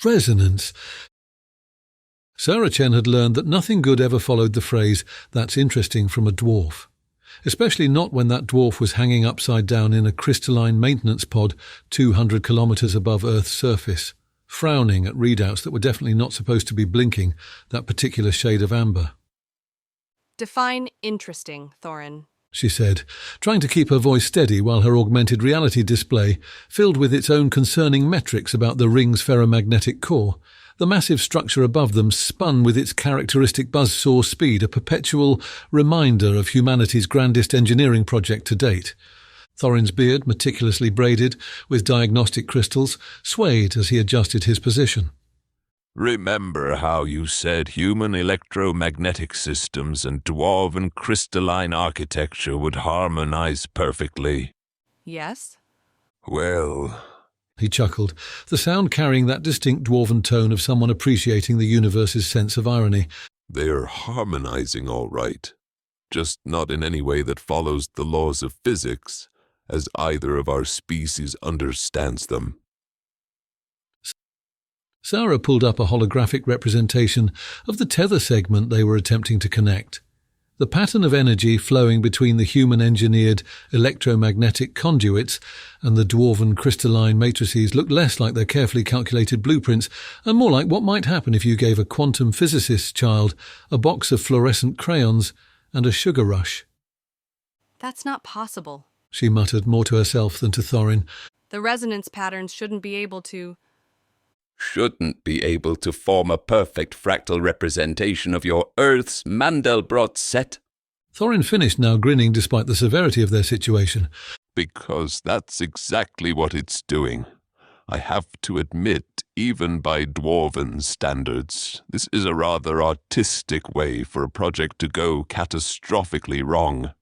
Resonance. Sara Chen had learned that nothing good ever followed the phrase, "that's interesting," from a dwarf. Especially not when that dwarf was hanging upside down in a crystalline maintenance pod 200 kilometers above Earth's surface, frowning at readouts that were definitely not supposed to be blinking that particular shade of amber. Define interesting, Thorin, she said, trying to keep her voice steady while her augmented reality display, filled with its own concerning metrics about the ring's ferromagnetic core, the massive structure above them spun with its characteristic buzzsaw speed, a perpetual reminder of humanity's grandest engineering project to date. Thorin's beard, meticulously braided with diagnostic crystals, swayed as he adjusted his position. Remember how you said human electromagnetic systems and dwarven crystalline architecture would harmonize perfectly? Yes? Well, he chuckled, the sound carrying that distinct dwarven tone of someone appreciating the universe's sense of irony. They're harmonizing all right, just not in any way that follows the laws of physics, as either of our species understands them. Sara pulled up a holographic representation of the tether segment they were attempting to connect. The pattern of energy flowing between the human-engineered electromagnetic conduits and the dwarven crystalline matrices looked less like their carefully calculated blueprints and more like what might happen if you gave a quantum physicist's child a box of fluorescent crayons and a sugar rush. That's not possible, she muttered, more to herself than to Thorin. The resonance patterns shouldn't be able to form a perfect fractal representation of your Earth's Mandelbrot set. Thorin finished, now grinning despite the severity of their situation. Because that's exactly what it's doing. I have to admit, even by dwarven standards, this is a rather artistic way for a project to go catastrophically wrong.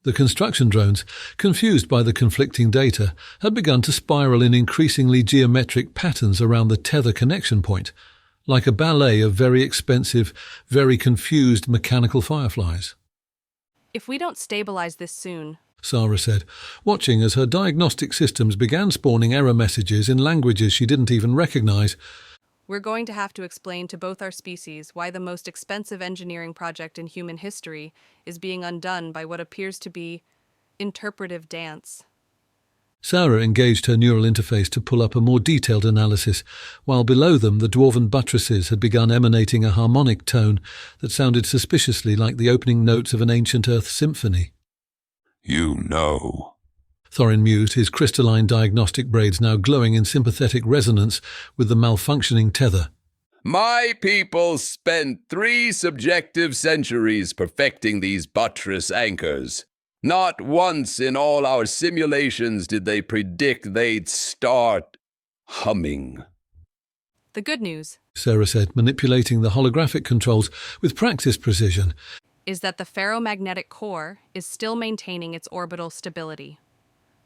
The construction drones, confused by the conflicting data, had begun to spiral in increasingly geometric patterns around the tether connection point, like a ballet of very expensive, very confused mechanical fireflies. If we don't stabilize this soon, Sara said, watching as her diagnostic systems began spawning error messages in languages she didn't even recognize. We're going to have to explain to both our species why the most expensive engineering project in human history is being undone by what appears to be interpretive dance. Sara engaged her neural interface to pull up a more detailed analysis, while below them the dwarven buttresses had begun emanating a harmonic tone that sounded suspiciously like the opening notes of an ancient Earth symphony. You know, Thorin mused, his crystalline diagnostic braids now glowing in sympathetic resonance with the malfunctioning tether. My people spent 3 subjective centuries perfecting these buttress anchors. Not once in all our simulations did they predict they'd start humming. The good news, Sara said, manipulating the holographic controls with practiced precision, is that the ferromagnetic core is still maintaining its orbital stability.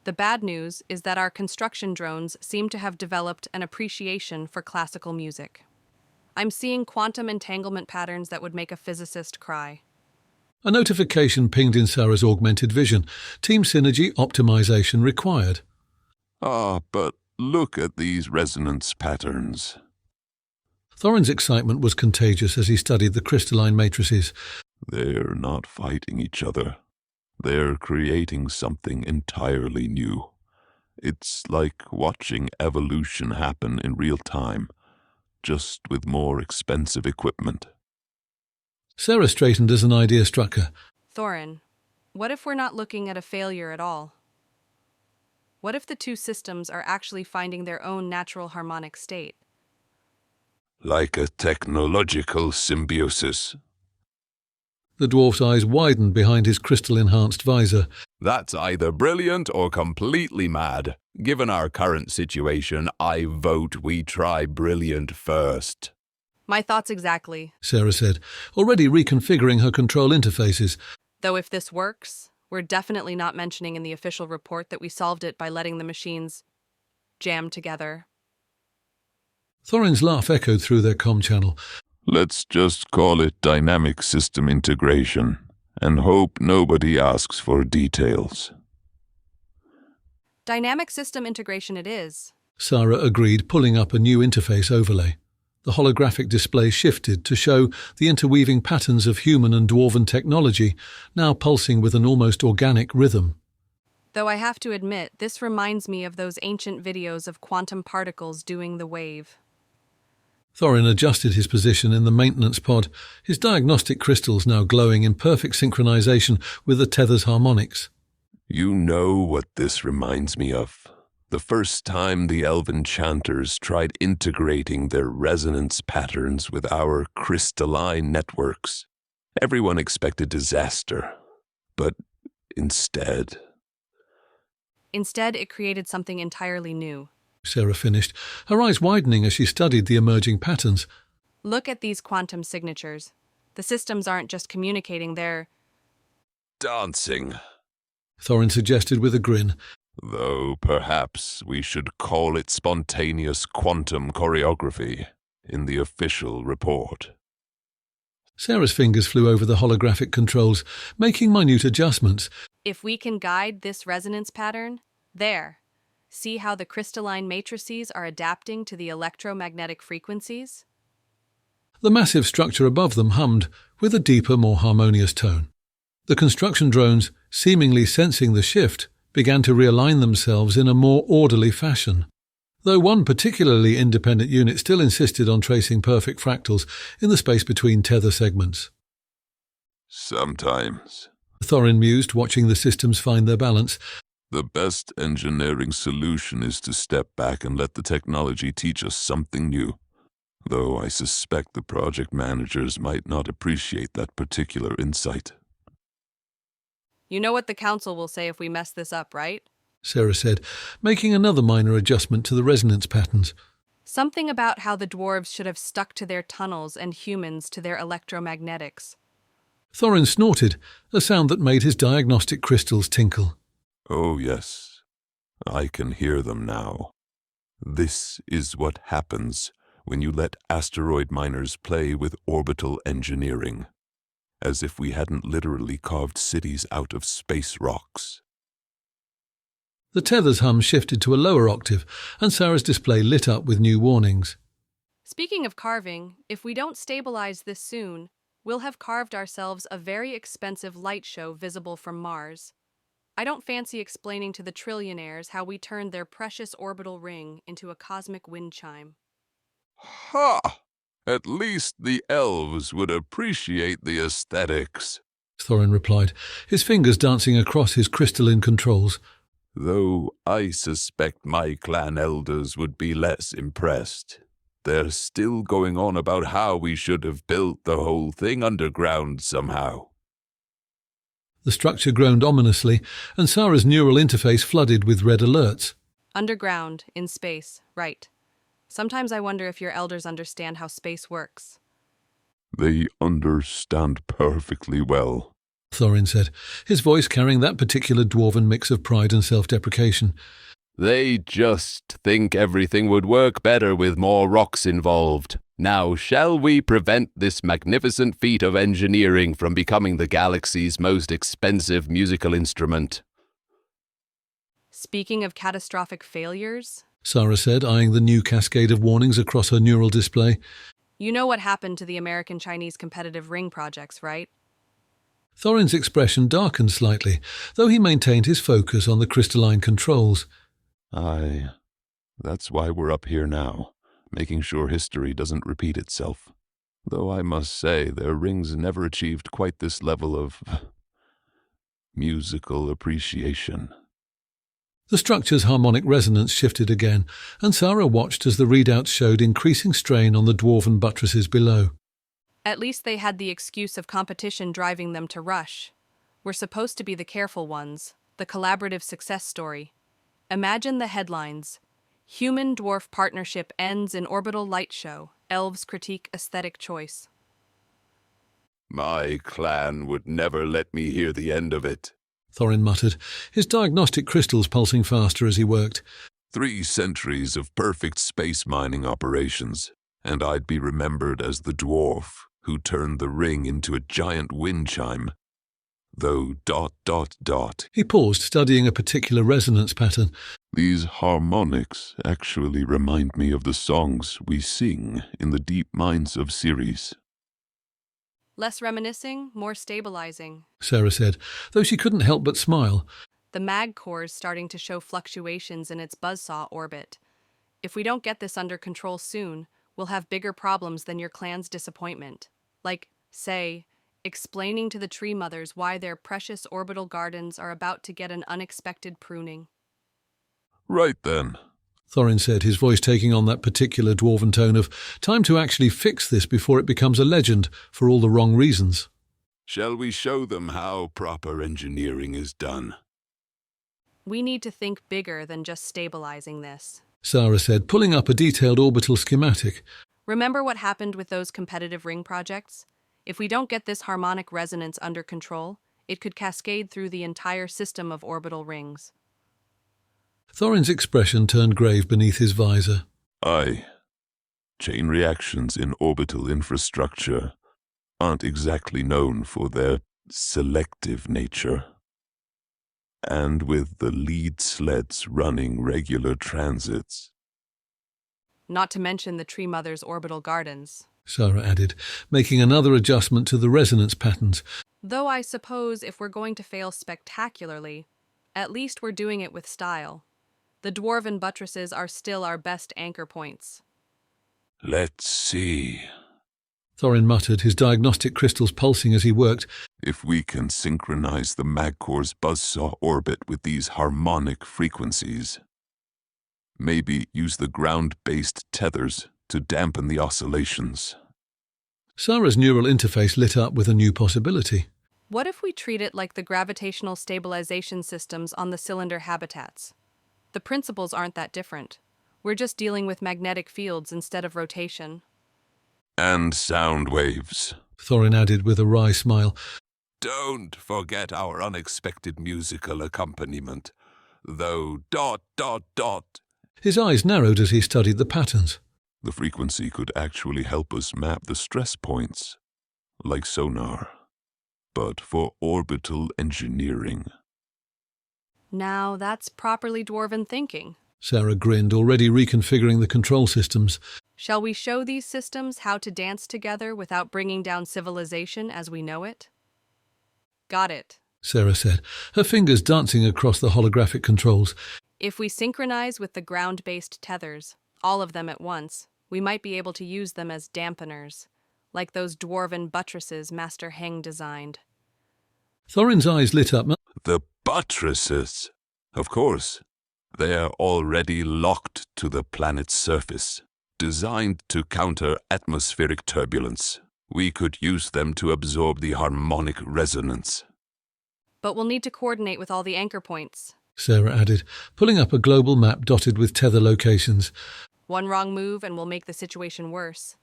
The bad news is that our construction drones seem to have developed an appreciation for classical music. I'm seeing quantum entanglement patterns that would make a physicist cry. A notification pinged in Sara's augmented vision. Team synergy optimization required. But look at these resonance patterns. Thorin's excitement was contagious as he studied the crystalline matrices. They're not fighting each other. They're creating something entirely new. It's like watching evolution happen in real time, just with more expensive equipment. Sara straightened as an idea struck her. Thorin, what if we're not looking at a failure at all? What if the two systems are actually finding their own natural harmonic state? Like a technological symbiosis. The dwarf's eyes widened behind his crystal-enhanced visor. That's either brilliant or completely mad. Given our current situation, I vote we try brilliant first. My thoughts exactly, Sara said, already reconfiguring her control interfaces. Though if this works, we're definitely not mentioning in the official report that we solved it by letting the machines jam together. Thorin's laugh echoed through their comm channel. Let's just call it dynamic system integration, and hope nobody asks for details. Dynamic system integration it is, Sara agreed, pulling up a new interface overlay. The holographic display shifted to show the interweaving patterns of human and dwarven technology, now pulsing with an almost organic rhythm. Though I have to admit, this reminds me of those ancient videos of quantum particles doing the wave. Thorin adjusted his position in the maintenance pod, his diagnostic crystals now glowing in perfect synchronization with the tether's harmonics. You know what this reminds me of? The first time the elven chanters tried integrating their resonance patterns with our crystalline networks. Everyone expected disaster, but instead... Instead, it created something entirely new. Sara finished, her eyes widening as she studied the emerging patterns. Look at these quantum signatures. The systems aren't just communicating, they're... dancing. Thorin suggested with a grin. Though perhaps we should call it spontaneous quantum choreography in the official report. Sara's fingers flew over the holographic controls, making minute adjustments. If we can guide this resonance pattern, there. See how the crystalline matrices are adapting to the electromagnetic frequencies? The massive structure above them hummed with a deeper, more harmonious tone. The construction drones, seemingly sensing the shift, began to realign themselves in a more orderly fashion. Though one particularly independent unit still insisted on tracing perfect fractals in the space between tether segments. Sometimes, Thorin mused, watching the systems find their balance. The best engineering solution is to step back and let the technology teach us something new. Though I suspect the project managers might not appreciate that particular insight. You know what the council will say if we mess this up, right? Sara said, making another minor adjustment to the resonance patterns. Something about how the dwarves should have stuck to their tunnels and humans to their electromagnetics. Thorin snorted, a sound that made his diagnostic crystals tinkle. Oh yes, I can hear them now. This is what happens when you let asteroid miners play with orbital engineering, as if we hadn't literally carved cities out of space rocks. The tether's hum shifted to a lower octave, and Sara's display lit up with new warnings. Speaking of carving, if we don't stabilize this soon, we'll have carved ourselves a very expensive light show visible from Mars. I don't fancy explaining to the trillionaires how we turned their precious orbital ring into a cosmic wind chime. Ha! At least the elves would appreciate the aesthetics, Thorin replied, his fingers dancing across his crystalline controls. though I suspect my clan elders would be less impressed. They're still going on about how we should have built the whole thing underground somehow. The structure groaned ominously, and Sara's neural interface flooded with red alerts. Underground, in space, right. Sometimes I wonder if your elders understand how space works. They understand perfectly well. Thorin said, his voice carrying that particular dwarven mix of pride and self-deprecation. They just think everything would work better with more rocks involved. Now, shall we prevent this magnificent feat of engineering from becoming the galaxy's most expensive musical instrument? Speaking of catastrophic failures, Sara said, eyeing the new cascade of warnings across her neural display. you know what happened to the American-Chinese competitive ring projects, right? Thorin's expression darkened slightly, though he maintained his focus on the crystalline controls. Aye, that's why we're up here now, making sure history doesn't repeat itself. Though I must say, their rings never achieved quite this level of musical appreciation. The structure's harmonic resonance shifted again, and Sara watched as the readouts showed increasing strain on the dwarven buttresses below. At least they had the excuse of competition driving them to rush. We're supposed to be the careful ones, the collaborative success story. Imagine the headlines. Human-dwarf partnership ends in orbital light show. Elves critique aesthetic choice. My clan would never let me hear the end of it. Thorin muttered, his diagnostic crystals pulsing faster as he worked. 3 centuries of perfect space mining operations, and I'd be remembered as the dwarf who turned the ring into a giant wind chime. though ... He paused, studying a particular resonance pattern. These harmonics actually remind me of the songs we sing in the deep mines of Ceres. Less reminiscing, more stabilizing. Sara said, though she couldn't help but smile. The mag core is starting to show fluctuations in its buzzsaw orbit. If we don't get this under control soon, we'll have bigger problems than your clan's disappointment. Like, say, explaining to the tree mothers why their precious orbital gardens are about to get an unexpected pruning. Right then, Thorin said, his voice taking on that particular dwarven tone of time to actually fix this before it becomes a legend for all the wrong reasons. Shall we show them how proper engineering is done? We need to think bigger than just stabilizing this. Sara said, pulling up a detailed orbital schematic. Remember what happened with those competitive ring projects? If we don't get this harmonic resonance under control, it could cascade through the entire system of orbital rings. Thorin's expression turned grave beneath his visor. Aye. Chain reactions in orbital infrastructure aren't exactly known for their selective nature. And with the lead sleds running regular transits. Not to mention the tree mother's orbital gardens. Sara added, making another adjustment to the resonance patterns. Though I suppose if we're going to fail spectacularly, at least we're doing it with style. The dwarven buttresses are still our best anchor points. Let's see. Thorin muttered, his diagnostic crystals pulsing as he worked. If we can synchronize the Magcore's buzzsaw orbit with these harmonic frequencies. Maybe use the ground-based tethers to dampen the oscillations. Sara's neural interface lit up with a new possibility. What if we treat it like the gravitational stabilization systems on the cylinder habitats? The principles aren't that different. We're just dealing with magnetic fields instead of rotation. And sound waves, Thorin added with a wry smile. Don't forget our unexpected musical accompaniment, though ... His eyes narrowed as he studied the patterns. The frequency could actually help us map the stress points, like sonar, but for orbital engineering. Now that's properly dwarven thinking. Sara grinned, already reconfiguring the control systems. Shall we show these systems how to dance together without bringing down civilization as we know it? Got it, Sara said, her fingers dancing across the holographic controls. If we synchronize with the ground-based tethers, all of them at once, we might be able to use them as dampeners, like those dwarven buttresses Master Heng designed. Thorin's eyes lit up. The buttresses, of course. They are already locked to the planet's surface, designed to counter atmospheric turbulence. We could use them to absorb the harmonic resonance. But we'll need to coordinate with all the anchor points, Sara added, pulling up a global map dotted with tether locations. One wrong move and we'll make the situation worse.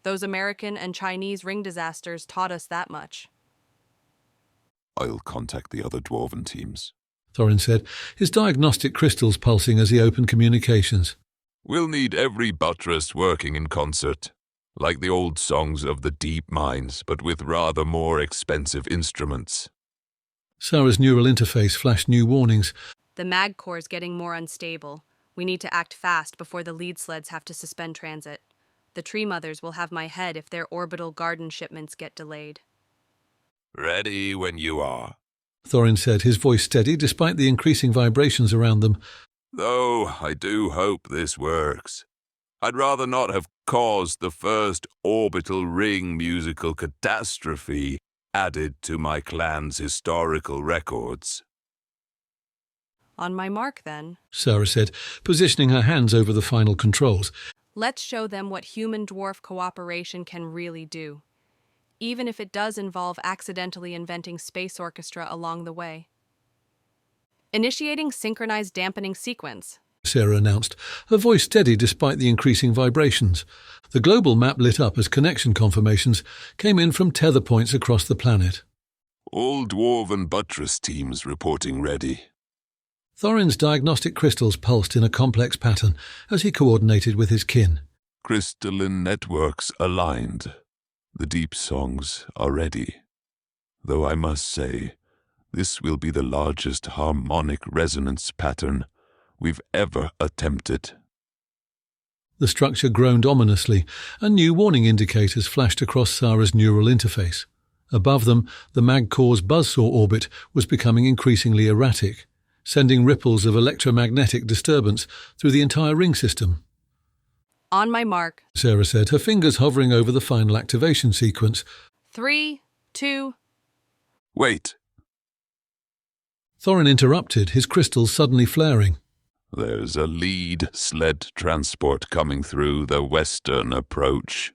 Those American and Chinese ring disasters taught us that much. I'll contact the other dwarven teams, Thorin said, his diagnostic crystals pulsing as he opened communications. We'll need every buttress working in concert, like the old songs of the deep mines, but with rather more expensive instruments. Sara's neural interface flashed new warnings. The mag core is getting more unstable. We need to act fast before the lead sleds have to suspend transit. The tree mothers will have my head if their orbital garden shipments get delayed. Ready when you are, Thorin said, his voice steady despite the increasing vibrations around them. Though I do hope this works. I'd rather not have caused the first orbital ring musical catastrophe added to my clan's historical records. On my mark, then, Sara said, positioning her hands over the final controls. Let's show them what human-dwarf cooperation can really do, even if it does involve accidentally inventing space orchestra along the way. Initiating synchronized dampening sequence, Sara announced, her voice steady despite the increasing vibrations. The global map lit up as connection confirmations came in from tether points across the planet. All dwarven buttress teams reporting ready. Thorin's diagnostic crystals pulsed in a complex pattern as he coordinated with his kin. Crystalline networks aligned. The deep songs are ready. Though I must say, This will be the largest harmonic resonance pattern we've ever attempted. The structure groaned ominously, and new warning indicators flashed across Sara's neural interface. Above them, the mag core's buzzsaw orbit was becoming increasingly erratic, sending ripples of electromagnetic disturbance through the entire ring system. On my mark. Sara said, her fingers hovering over the final activation sequence. 3, 2... Wait! Thorin interrupted, his crystals suddenly flaring. There's a lead sled transport coming through the western approach.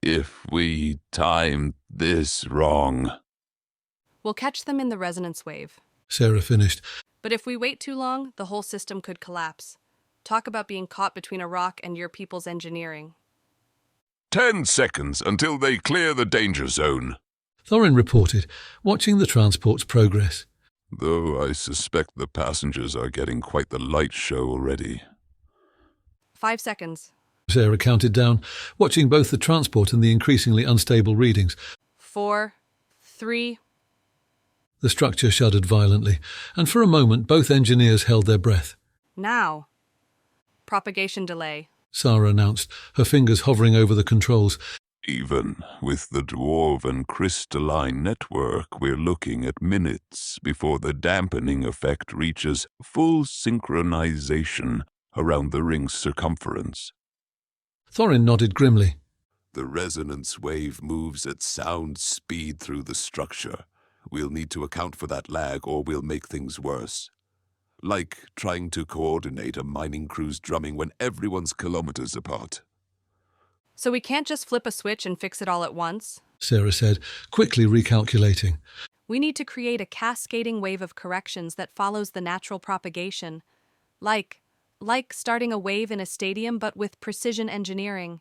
If we time this wrong... We'll catch them in the resonance wave. Sara finished. But if we wait too long, the whole system could collapse. Talk about being caught between a rock and your people's engineering. 10 seconds until they clear the danger zone. Thorin reported, watching the transport's progress. Though I suspect the passengers are getting quite the light show already. 5 seconds. Sara counted down, watching both the transport and the increasingly unstable readings. 4, 3... The structure shuddered violently, and for a moment both engineers held their breath. Now. Propagation delay. Sara announced, her fingers hovering over the controls. Even with the dwarven crystalline network, we're looking at minutes before the dampening effect reaches full synchronization around the ring's circumference. Thorin nodded grimly. The resonance wave moves at sound speed through the structure. We'll need to account for that lag or we'll make things worse. Like trying to coordinate a mining crew's drumming when everyone's kilometers apart. So we can't just flip a switch and fix it all at once? Sara said, quickly recalculating. We need to create a cascading wave of corrections that follows the natural propagation. Like starting a wave in a stadium but with precision engineering.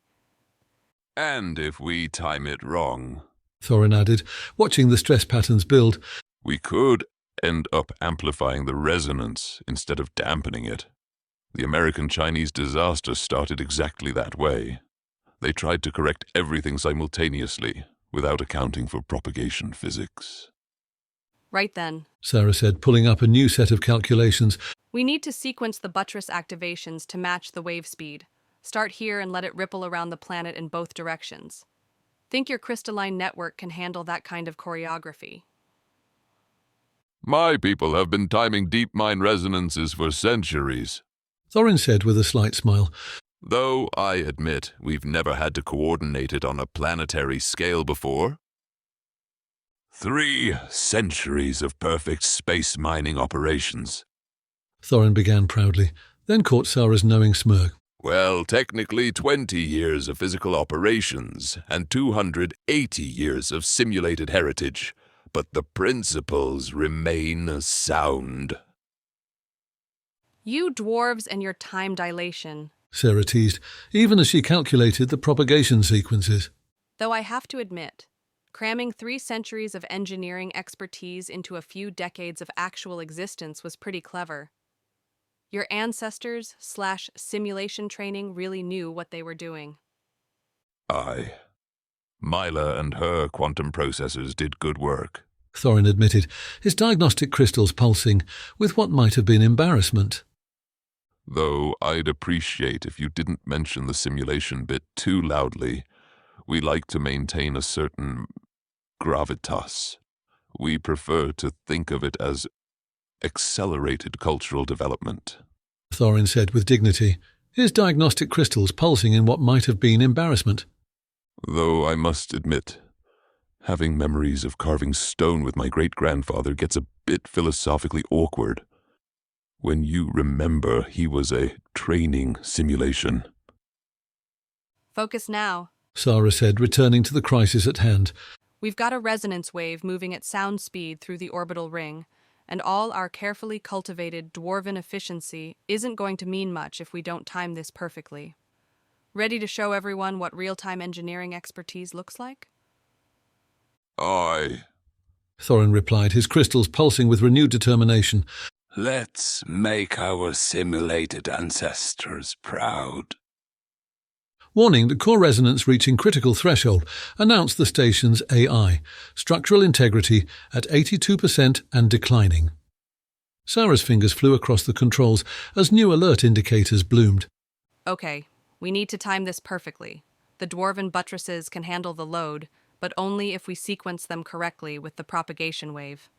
And if we time it wrong, Thorin added, watching the stress patterns build, we could end up amplifying the resonance instead of dampening it. The American-Chinese disaster started exactly that way. They tried to correct everything simultaneously, without accounting for propagation physics. Right then, Sara said, pulling up a new set of calculations. We need to sequence the buttress activations to match the wave speed. Start here and let it ripple around the planet in both directions. Think your crystalline network can handle that kind of choreography? My people have been timing deep mine resonances for centuries. Thorin said with a slight smile. Though I admit we've never had to coordinate it on a planetary scale before. 3 centuries of perfect space mining operations. Thorin began proudly, then caught Sara's knowing smirk. Well, technically 20 years of physical operations and 280 years of simulated heritage, but the principles remain sound. You dwarves and your time dilation. Sara teased, even as she calculated the propagation sequences. Though I have to admit, cramming 3 centuries of engineering expertise into a few decades of actual existence was pretty clever. Your ancestors/simulation training really knew what they were doing. Aye. Mila and her quantum processors did good work. Thorin admitted, his diagnostic crystals pulsing with what might have been embarrassment. Though I'd appreciate if you didn't mention the simulation bit too loudly. We like to maintain a certain gravitas. We prefer to think of it as accelerated cultural development. Thorin said with dignity, his diagnostic crystals pulsing in what might have been embarrassment. Though I must admit, having memories of carving stone with my great-grandfather gets a bit philosophically awkward when you remember he was a training simulation. Focus now, Sara said, returning to the crisis at hand. We've got a resonance wave moving at sound speed through the orbital ring, and all our carefully cultivated dwarven efficiency isn't going to mean much if we don't time this perfectly. Ready to show everyone what real-time engineering expertise looks like? Aye, Thorin replied, his crystals pulsing with renewed determination. Let's make our simulated ancestors proud. Warning that core resonance reaching critical threshold announced the station's AI, structural integrity at 82% and declining. Sara's fingers flew across the controls as new alert indicators bloomed. Okay, we need to time this perfectly. The dwarven buttresses can handle the load, but only if we sequence them correctly with the propagation wave.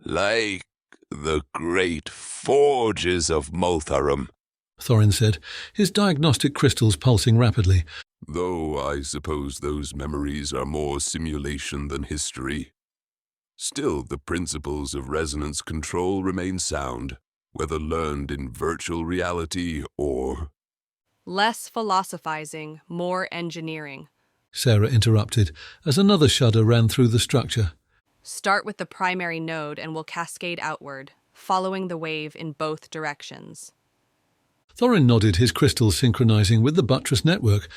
Like the great forges of Multharum. Thorin said, his diagnostic crystals pulsing rapidly. Though I suppose those memories are more simulation than history. Still, the principles of resonance control remain sound, whether learned in virtual reality or... Less philosophizing, more engineering. Sara interrupted as another shudder ran through the structure. Start with the primary node and we'll cascade outward, following the wave in both directions. Thorin nodded, his crystals synchronizing with the buttress network.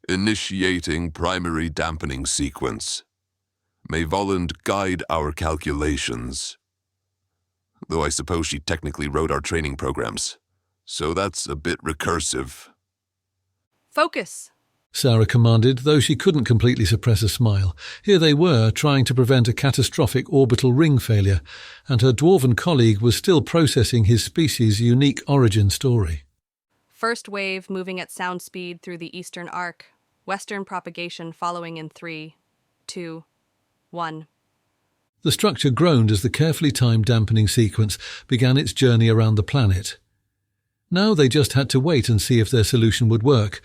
Initiating primary dampening sequence. May Volland guide our calculations. Though I suppose she technically wrote our training programs, so that's a bit recursive. Focus! Sara commanded, though she couldn't completely suppress a smile. Here they were, trying to prevent a catastrophic orbital ring failure, and her dwarven colleague was still processing his species' unique origin story. First wave moving at sound speed through the eastern arc. Western propagation following in 3, 2, 1. The structure groaned as the carefully timed dampening sequence began its journey around the planet. Now they just had to wait and see if their solution would work,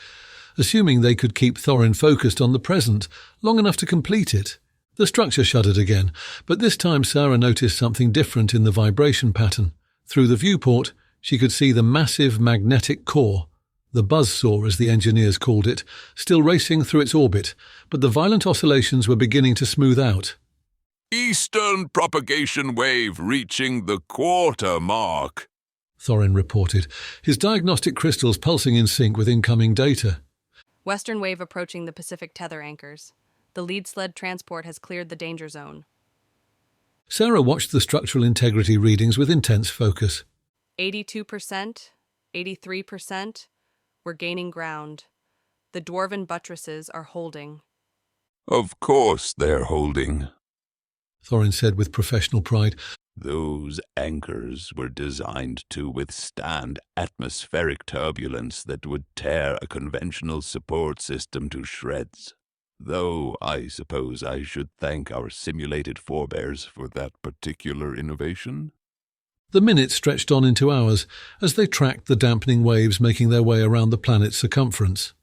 assuming they could keep Thorin focused on the present long enough to complete it. The structure shuddered again, but this time Sara noticed something different in the vibration pattern. Through the viewport, she could see the massive magnetic core, the buzzsaw as the engineers called it, still racing through its orbit, but the violent oscillations were beginning to smooth out. Eastern propagation wave reaching the quarter mark, Thorin reported, his diagnostic crystals pulsing in sync with incoming data. Western wave approaching the Pacific tether anchors. The lead sled transport has cleared the danger zone. Sara watched the structural integrity readings with intense focus. 82%, 83%. We're gaining ground. The dwarven buttresses are holding. Of course they're holding. Thorin said with professional pride. Those anchors were designed to withstand atmospheric turbulence that would tear a conventional support system to shreds. Though I suppose I should thank our simulated forebears for that particular innovation. The minutes stretched on into hours as they tracked the dampening waves making their way around the planet's circumference.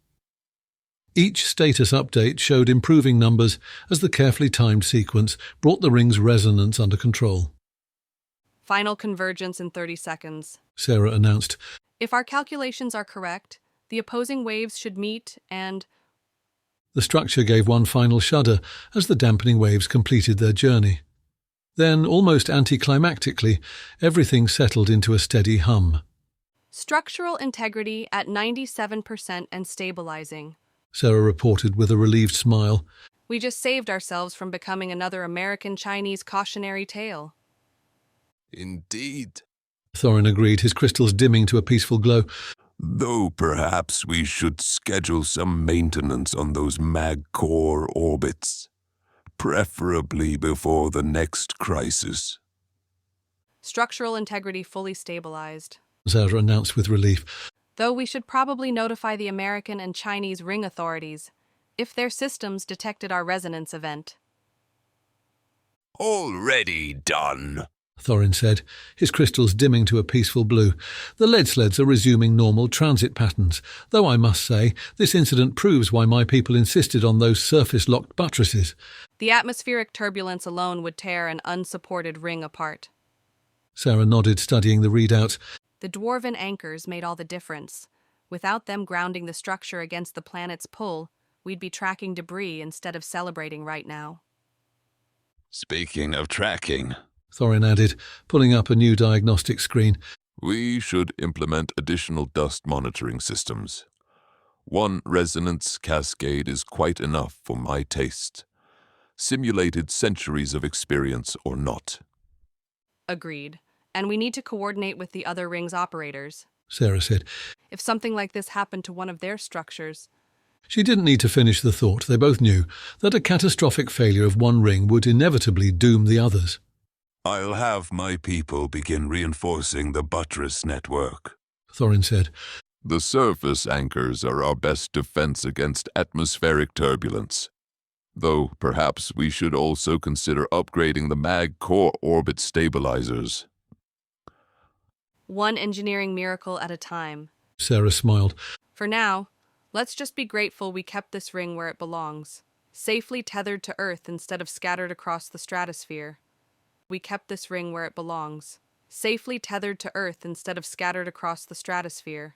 Each status update showed improving numbers as the carefully timed sequence brought the ring's resonance under control. Final convergence in 30 seconds. Sara announced. If our calculations are correct, the opposing waves should meet and... The structure gave one final shudder as the dampening waves completed their journey. Then, almost anticlimactically, everything settled into a steady hum. Structural integrity at 97% and stabilizing. Sara reported with a relieved smile. We just saved ourselves from becoming another American-Chinese cautionary tale. Indeed. Thorin agreed, his crystals dimming to a peaceful glow. Though perhaps we should schedule some maintenance on those mag-core orbits. Preferably before the next crisis. Structural integrity fully stabilized. Sara announced with relief. Though we should probably notify the American and Chinese ring authorities if their systems detected our resonance event. Already done, Thorin said, his crystals dimming to a peaceful blue. The lead sleds are resuming normal transit patterns, though I must say, this incident proves why my people insisted on those surface-locked buttresses. The atmospheric turbulence alone would tear an unsupported ring apart. Sara nodded, studying the readouts. The dwarven anchors made all the difference. Without them grounding the structure against the planet's pull, we'd be tracking debris instead of celebrating right now. Speaking of tracking, Thorin added, pulling up a new diagnostic screen. We should implement additional dust monitoring systems. One resonance cascade is quite enough for my taste. Simulated centuries of experience or not. Agreed. And we need to coordinate with the other ring's operators. Sara said. If something like this happened to one of their structures, She didn't need to finish the thought. They both knew that a catastrophic failure of one ring would inevitably doom the others. I'll have my people begin reinforcing the buttress network, Thorin said. The surface anchors are our best defense against atmospheric turbulence. Though perhaps we should also consider upgrading the mag core orbit stabilizers. One engineering miracle at a time. Sara smiled. For now, let's just be grateful we kept this ring where it belongs, safely tethered to Earth instead of scattered across the stratosphere. We kept this ring where it belongs, safely tethered to Earth instead of scattered across the stratosphere.